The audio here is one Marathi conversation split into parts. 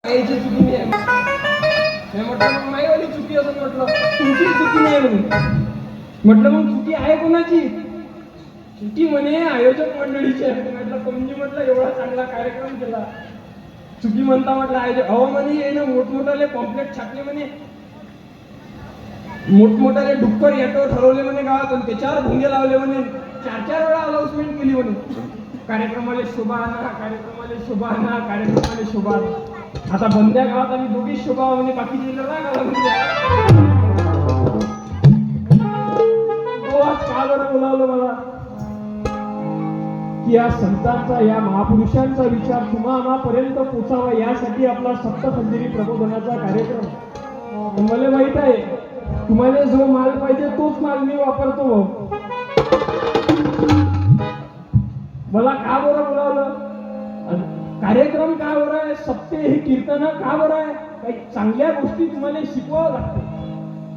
आईची चुकी नाही आहे. म्हटलं मग माईवाली चुकी असं म्हटलं, तुमची चुकी नाही म्हणून. म्हटलं मग चुकी आहे कोणाची? चुकी म्हणे आयोजक मंडळीची आहे. म्हटलं कमजी म्हटलं एवढा चांगला कार्यक्रम केला, चुकी म्हणता म्हटलं आयोजक. अहो म्हणे ये ना मोठमोठाले पॉम्पलेट छापले म्हणे, मोठमोठाले डुक्कर याटो ठरवले म्हणे गावात, आणि त्याच्यावर भुंगे लावले म्हणे. 4-4 वेळा अनाउन्समेंट केली म्हणे, कार्यक्रमाला शोभा आणा, कार्यक्रमाला शोभा आणा, कार्यक्रमाला शोभा आणा. आता बंद्या गावात आम्ही दोघीच शोभा म्हणजे बाकीचे राग आला म्हणजे का बरं बोलावलं मला की या संतांचा, या महापुरुषांचा विचार तुम्हापर्यंत पोचावा, यासाठी आपला सप्तखंजरी प्रबोधनाचा कार्यक्रम. मला माहित आहे तुम्हाला जो माल पाहिजे तोच माल मी वापरतो. मला का बरं बोलावलं, कार्यक्रम का बरं आहे, सप्ते ही कीर्तन का बरं आहे? काही चांगल्या गोष्टी तुम्हाला शिकवावं लागते.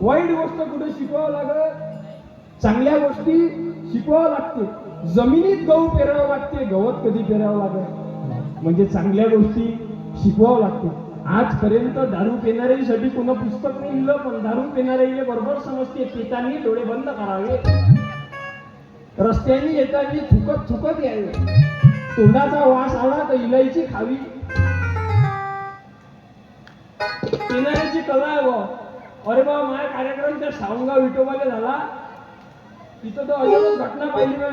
वाईट गोष्ट कुठे शिकवावं लागत? चांगल्या गोष्टी शिकवावं लागते. जमिनीत गहू पेरावं लागते, गवत कधी पेरावं लागत? म्हणजे चांगल्या गोष्टी शिकवावं लागते. आजपर्यंत दारू पिणाऱ्यांसाठी कोणा पुस्तक नाही लिहिलं, पण दारू पिणाऱ्याला बरोबर समजते पितांनी डोळे बंद करावे, रस्त्याने येताना थुकत थुकत यावे, तोंडाचा वास आला तर इलायची खावी. पिणाऱ्याची कला आहे बा. अरे बा माझा कार्यक्रम त्या सावंगाव विठोबाला झाला, तिथं तर अजबच घटना पाहिली ना.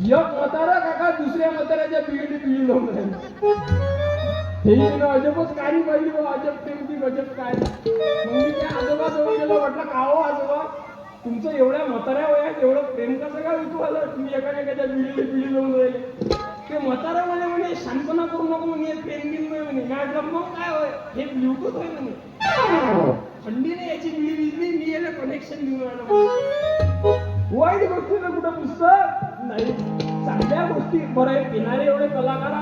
एक म्हातारा काका दुसऱ्या म्हाताऱ्याच्या पिढी लावून राहिला. हे अजबच काही पाहिली बा, अजब प्रेम की गजब काय. मग मी त्या आजोबा जवळ गेलो, म्हटलं का हो आजोबा तुमचं एवढ्या म्हाताऱ्या वयात एवढं प्रेम कसं काय विकू आलं, तुम्ही एकामेकाच्या पिढी लावून राहिले. ते म्हातारा म्हणे शांतपणा करू नको म्हणे, प्रेम बिल नाही म्हणे. काय मग काय होय, हे ब्ल्यूटूथ होय म्हणे, थंडीने याची बिडी विजली, मी याला कनेक्शन देऊन राहिलो. वाईट गोष्टीला कुठं पुस्तक नाही, चांगल्या गोष्टी. बरं पिणारे एवढे कलाकार